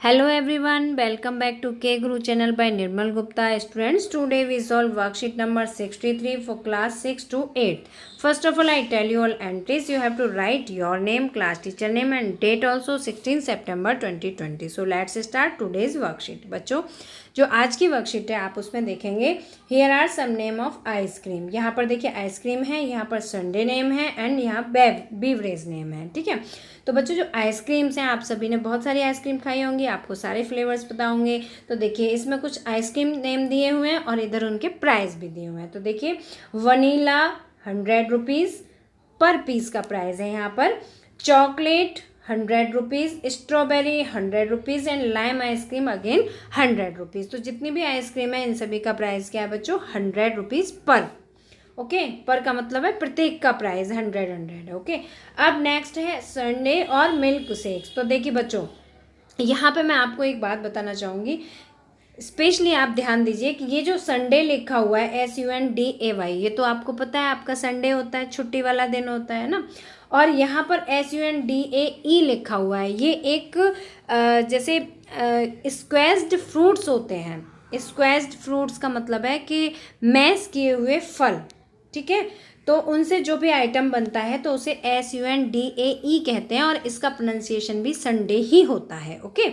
Hello everyone, welcome back to K Guru channel by Nirmal Gupta. Students, today we solve worksheet number 63 for class 6 to 8. First of all, I tell you all entries. You have to write your name, class teacher name and date also 16 September 2020. So let's start today's worksheet. बच्चों, जो आज की worksheet है आप उसमें देखेंगे here are some name of ice cream. यहाँ पर देखिए आइसक्रीम है, यहाँ पर संडे नेम है एंड यहाँ बीवरेज नेम है। ठीक है, तो बच्चों जो आइसक्रीम्स हैं आप सभी ने बहुत सारी आइसक्रीम खाई होंगी, आपको सारे फ्लेवर्स पता होंगे। तो देखिए इसमें कुछ आइसक्रीम नेम दिए हुए हैं और इधर उनके प्राइस भी दिए हुए हैं। तो देखिए वनीला 100 रुपीज़ पर पीस का प्राइस है। यहाँ पर chocolate 100 rupees, strawberry 100 rupees and lime ice cream again 100 rupees. तो जितनी भी आइसक्रीम है इन सभी का प्राइस क्या है बच्चों, 100 रुपीज़ पर। ओके, पर का मतलब है प्रत्येक का प्राइस 100 ओके। अब नेक्स्ट है संडे और मिल्क शेक्स। तो देखिए बच्चों यहाँ पे मैं आपको एक बात बताना चाहूँगी, स्पेशली आप ध्यान दीजिए कि ये जो संडे लिखा हुआ है SUNDAY, ये तो आपको पता है आपका संडे होता है, छुट्टी वाला दिन होता है ना। और यहाँ पर SUNDAE लिखा हुआ है, ये एक जैसे स्क्वैश्ड फ्रूट्स होते हैं। स्क्वैश्ड फ्रूट्स का मतलब है कि मैश किए हुए फल। ठीक है, तो उनसे जो भी आइटम बनता है तो उसे SUNDAE कहते हैं और इसका प्रोनाउंसिएशन भी संडे ही होता है। ओके,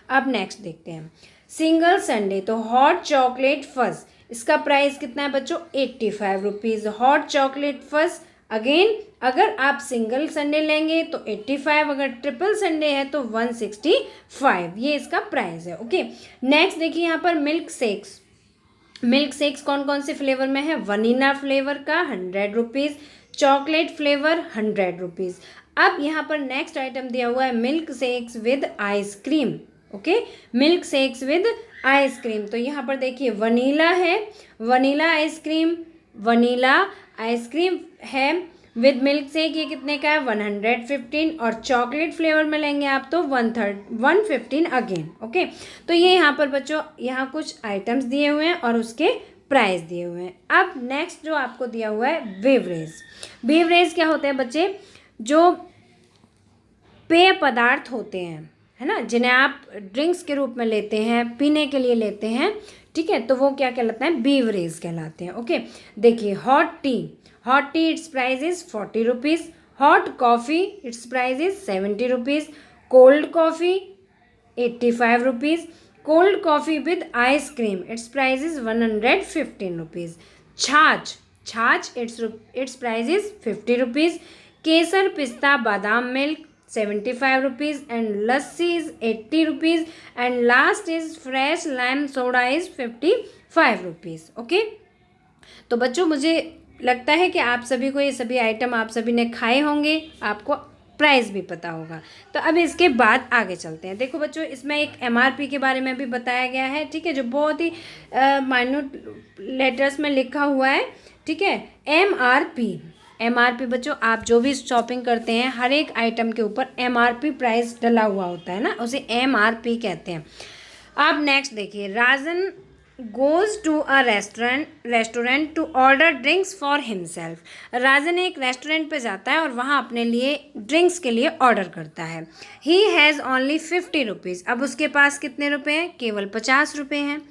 अब नेक्स्ट देखते हैं सिंगल संडे। तो हॉट चॉकलेट फज, इसका प्राइस कितना है बच्चों, 85 rupees. Hot chocolate fudge again अगर आप सिंगल संडे लेंगे तो 85, अगर ट्रिपल संडे है तो 165, ये इसका प्राइस है। ओके, नेक्स्ट देखिए यहाँ पर मिल्क शेक्स। मिल्क शेक्स कौन कौन से फ्लेवर में है, वनीला फ्लेवर का 100 रुपीज़, चॉकलेट फ्लेवर 100 रुपीज़। अब यहाँ पर नेक्स्ट आइटम दिया हुआ है milk shakes with ice cream. Okay, milk shakes with ice cream. तो यहाँ पर देखिए वनीला है, वनीला आइसक्रीम है विद मिल्क शेक, ये कितने का है 115, और चॉकलेट फ्लेवर में लेंगे आप तो 115 अगेन। ओके, तो ये यहाँ पर बच्चों यहाँ कुछ आइटम्स दिए हुए हैं और उसके प्राइस दिए हुए हैं। अब नेक्स्ट जो आपको दिया हुआ है बेवरेज। बेवरेज क्या होते हैं बच्चे, जो पेय पदार्थ होते हैं है ना, जिन्हें आप ड्रिंक्स के रूप में लेते हैं, पीने के लिए लेते हैं। ठीक है, तो वो क्या कहलाते हैं, बेवरेज कहलाते हैं। ओके, देखिए hot T it's price is 40 rupees, hot coffee it's price is 70 rupees, cold coffee 85 rupees, cold coffee with ice cream it's price is 115 rupees, छाछ इट्स प्राइस इज 50 रुपीज़, केसर पिस्ता बादाम milk 75 rupees and lassi is 80 rupees and last is fresh lime soda is 55 rupees. Okay, तो बच्चों मुझे लगता है कि आप सभी को ये सभी आइटम आप सभी ने खाए होंगे, आपको प्राइस भी पता होगा। तो अब इसके बाद आगे चलते हैं। देखो बच्चों इसमें एक MRP के बारे में भी बताया गया है। ठीक है, जो बहुत ही माइन्यूट लेटर्स में लिखा हुआ है। ठीक है, MRP बच्चों आप जो भी शॉपिंग करते हैं हर एक आइटम के ऊपर MRP प्राइस डला हुआ होता है ना, उसे MRP कहते हैं। अब नेक्स्ट देखिए Rajan goes to a restaurant to order drinks for himself. Rajan एक रेस्टोरेंट पे जाता है और वहाँ अपने लिए ड्रिंक्स के लिए ऑर्डर करता है। ही हैज़ ओनली 50 रुपीज़, अब उसके पास कितने रुपए हैं, केवल 50 रुपये हैं।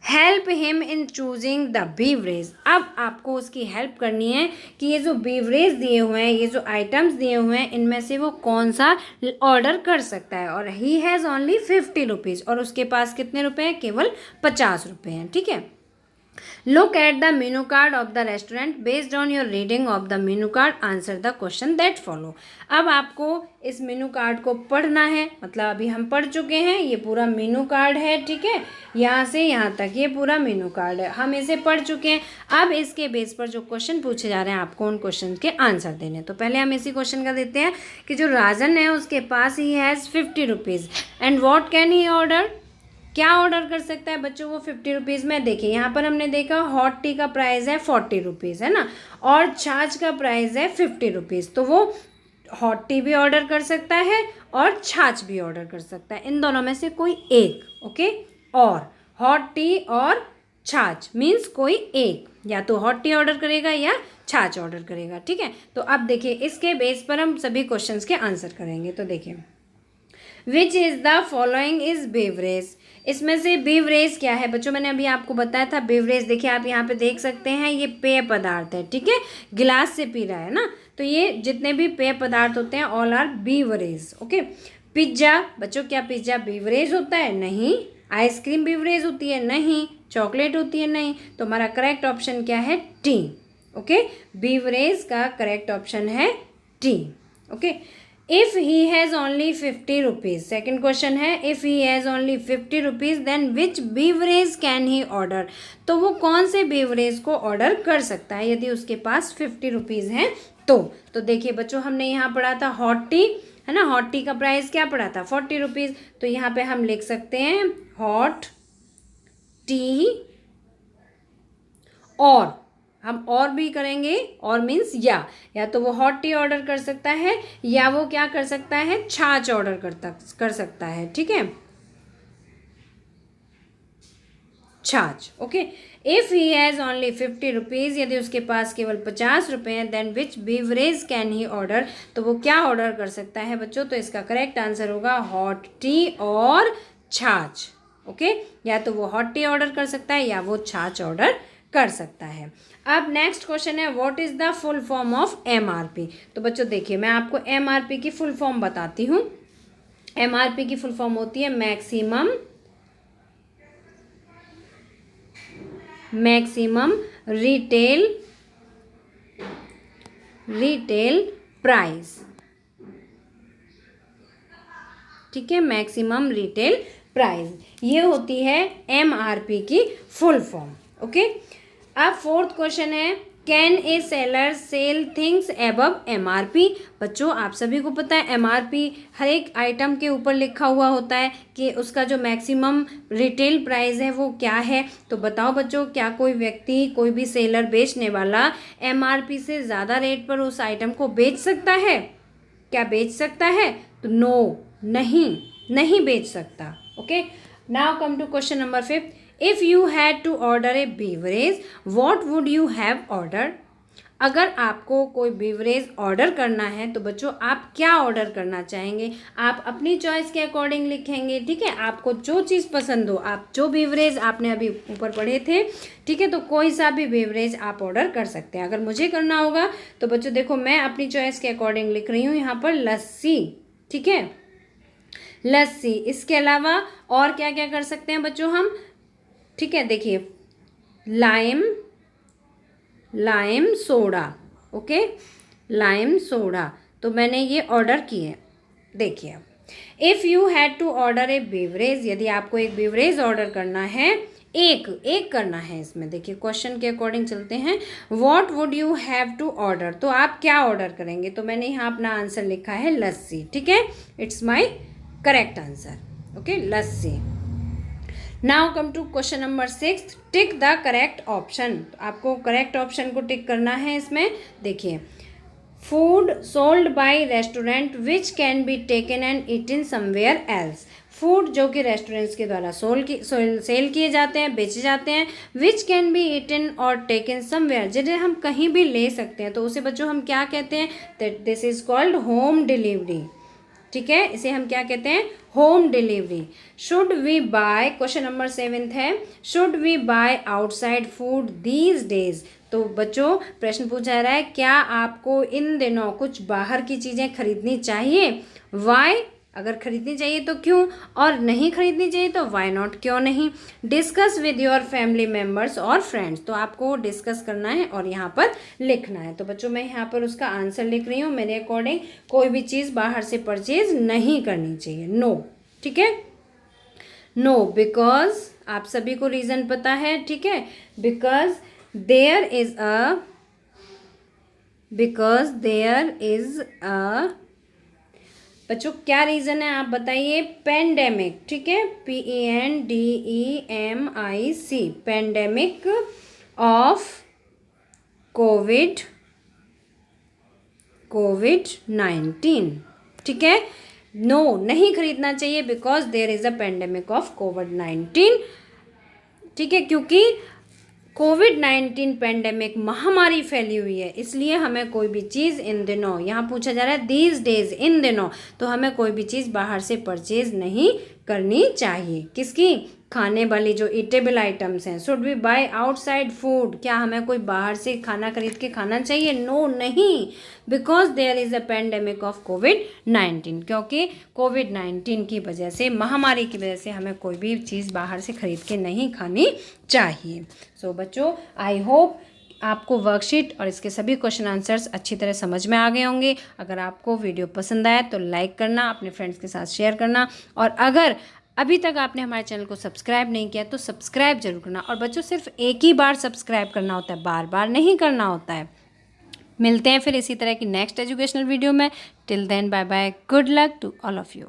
Help him in choosing the beverage, अब आपको उसकी हेल्प करनी है कि ये जो बीवरेज दिए हुए हैं, ये जो आइटम्स दिए हुए हैं, इनमें से वो कौन सा ऑर्डर कर सकता है। और ही हैज़ ओनली 50 रुपीज़ और उसके पास कितने रुपए हैं, केवल 50 रुपये हैं। ठीक है, look at the menu card of the restaurant, based on your reading of the menu card answer the question that follow. अब आपको इस मेनू कार्ड को पढ़ना है, मतलब अभी हम पढ़ चुके हैं, ये पूरा मेनू कार्ड है। ठीक है, यहाँ से यहाँ तक ये पूरा मेनू कार्ड है, हम इसे पढ़ चुके हैं। अब इसके बेस पर जो क्वेश्चन पूछे जा रहे हैं आपको उन क्वेश्चन के आंसर देने। तो पहले हम इसी क्वेश्चन का देते हैं कि जो राजन है उसके पास he has 50 rupees and what can he order, क्या ऑर्डर कर सकता है बच्चों वो 50 रुपीज़ में। देखिए यहाँ पर हमने देखा हॉट टी का प्राइस है 40 रुपीज़ है ना, और छाछ का प्राइस है 50 रुपीज़। तो वो हॉट टी भी ऑर्डर कर सकता है और छाछ भी ऑर्डर कर सकता है, इन दोनों में से कोई एक। ओके, और हॉट टी और छाछ मीन्स कोई एक, या तो हॉट टी ऑर्डर करेगा या छाछ ऑर्डर करेगा। ठीक है, तो अब देखिए इसके बेस पर हम सभी क्वेश्चंस के आंसर करेंगे। तो देखिए which is the following is beverage. इसमें से बेवरेज क्या है बच्चों, मैंने अभी आपको बताया था बेवरेज। देखिए आप यहाँ पे देख सकते हैं ये पेय पदार्थ है, ठीक है, गिलास से पी रहा है ना, तो ये जितने भी पेय पदार्थ होते हैं all are beverage. Okay, pizza बच्चों, क्या पिज्ज़ा बेवरेज होता है? नहीं। आइसक्रीम बेवरेज होती है? नहीं। चॉकलेट होती है? नहीं। तो हमारा करेक्ट ऑप्शन क्या है? टी। ओके, बेवरेज का करेक्ट ऑप्शन है tea. Okay, if he has only 50 rupees, second question है, if he has only 50 rupees then which beverage can he order. तो वो कौन से बेवरेज को ऑर्डर कर सकता है यदि उसके पास 50 रुपीज़ हैं तो देखिए बच्चों, हमने यहाँ पढ़ा था हॉट टी, है ना, हॉट टी का प्राइस क्या पड़ा था? 40 रुपीज़। तो यहाँ पे हम लिख सकते हैं हॉट टी, और हम और भी करेंगे, और मीन्स या तो वो हॉट टी ऑर्डर कर सकता है या वो क्या कर सकता है? छाछ ऑर्डर कर सकता है, ठीक है, छाछ। Okay, if he has only 50 rupees, यदि उसके पास केवल 50 रुपये हैं, then which beverage can he order, तो वो क्या ऑर्डर कर सकता है बच्चों? तो इसका करेक्ट आंसर होगा हॉट टी और छाछ। ओके, या तो वो हॉट टी ऑर्डर कर सकता है या वो छाछ ऑर्डर कर सकता है। अब नेक्स्ट क्वेश्चन है, what is the full form of MRP। तो बच्चों देखिए, मैं आपको MRP की फुल फॉर्म बताती हूँ। MRP की फुल फॉर्म होती है मैक्सिमम रिटेल प्राइस, ठीक है, मैक्सिमम रिटेल प्राइस, ये होती है MRP की फुल फॉर्म। ओके, अब फोर्थ क्वेश्चन है, can a seller sell things above MRP। बच्चों आप सभी को पता है MRP हर एक आइटम के ऊपर लिखा हुआ होता है कि उसका जो मैक्सिमम रिटेल प्राइस है वो क्या है। तो बताओ बच्चों, क्या कोई व्यक्ति, कोई भी सेलर, बेचने वाला MRP से ज़्यादा रेट पर उस आइटम को बेच सकता है? क्या बेच सकता है? तो नो, नहीं बेच सकता। Okay, now come to question number 5। If you had to order a beverage what would you have order. अगर आपको कोई बेवरेज ऑर्डर करना है तो बच्चों आप क्या ऑर्डर करना चाहेंगे? आप अपनी चॉइस के अकॉर्डिंग लिखेंगे, ठीक है, आपको जो चीज़ पसंद हो, आप जो बेवरेज आपने अभी ऊपर पढ़े थे, ठीक है, तो कोई सा भी बेवरेज आप ऑर्डर कर सकते हैं। अगर मुझे करना होगा तो बच्चों देखो, मैं अपनी चॉइस के अकॉर्डिंग लिख रही हूँ यहाँ पर लस्सी, ठीक है, लस्सी। इसके अलावा और क्या क्या कर सकते हैं बच्चों हम? ठीक है, देखिए lime soda, okay, lime soda, तो मैंने ये ऑर्डर किए। देखिए, if you had to order a beverage, यदि आपको एक बेवरेज ऑर्डर करना है, एक करना है, इसमें देखिए क्वेश्चन के अकॉर्डिंग चलते हैं। What would you have to order, तो आप क्या ऑर्डर करेंगे? तो मैंने यहाँ अपना आंसर लिखा है लस्सी, ठीक है, it's my correct answer. Okay, lassi. Now come to question number 6, tick the correct option. आपको करेक्ट ऑप्शन को टिक करना है इसमें। देखिए, food sold by restaurant which can be taken and eaten somewhere else. Food जो कि रेस्टोरेंट्स के द्वारा सेल किए जाते हैं, बेचे जाते हैं, विच कैन बी ईटन और टेकन समवेयर, जिन्हें हम कहीं भी ले सकते हैं, तो उसे बच्चों हम क्या कहते हैं? That this is called home delivery, ठीक है, इसे हम क्या कहते हैं? Home delivery. Should we buy, question number 7 है, should we buy outside food these days. तो बच्चों प्रश्न पूछा जा रहा है, क्या आपको इन दिनों कुछ बाहर की चीज़ें खरीदनी चाहिए? वाई, अगर खरीदनी चाहिए तो क्यों, और नहीं खरीदनी चाहिए तो वाई नॉट, क्यों नहीं। Discuss with your family members और फ्रेंड्स, तो आपको डिस्कस करना है और यहाँ पर लिखना है। तो बच्चों मैं यहाँ पर उसका आंसर लिख रही हूँ, मेरे अकॉर्डिंग कोई भी चीज़ बाहर से परचेज नहीं करनी चाहिए, नो, ठीक है, नो, बिकॉज आप सभी को रीज़न पता है, ठीक है, बिकॉज देयर इज अ बच्चों क्या रीज़न है आप बताइए? पेंडेमिक, ठीक है, PENDEMIC, पेंडेमिक ऑफ कोविड-19, ठीक है, नो, नहीं खरीदना चाहिए because there is a pandemic of कोविड-19, ठीक है, क्योंकि कोविड-19 पेंडेमिक महामारी फैली हुई है, इसलिए हमें कोई भी चीज़ इन दिनों, यहाँ पूछा जा रहा है दीज डेज, इन दिनों, तो हमें कोई भी चीज़ बाहर से परचेज नहीं करनी चाहिए। किसकी? खाने वाली जो ईटेबल आइटम्स हैं। Should we buy outside food, क्या हमें कोई बाहर से खाना खरीद के खाना चाहिए? नो, नहीं, because there is a pandemic of कोविड-19, क्योंकि कोविड-19 की वजह से, महामारी की वजह से हमें कोई भी चीज़ बाहर से खरीद के नहीं खानी चाहिए। सो बच्चों, आई होप आपको वर्कशीट और इसके सभी क्वेश्चन आंसर्स अच्छी तरह समझ में आ गए होंगे। अगर आपको वीडियो पसंद आया तो लाइक करना, अपने फ्रेंड्स के साथ शेयर करना, और अगर अभी तक आपने हमारे चैनल को सब्सक्राइब नहीं किया तो सब्सक्राइब जरूर करना। और बच्चों, सिर्फ एक ही बार सब्सक्राइब करना होता है, बार बार नहीं करना होता है। मिलते हैं फिर इसी तरह की नेक्स्ट एजुकेशनल वीडियो में। Till then, bye bye, good luck to all of you.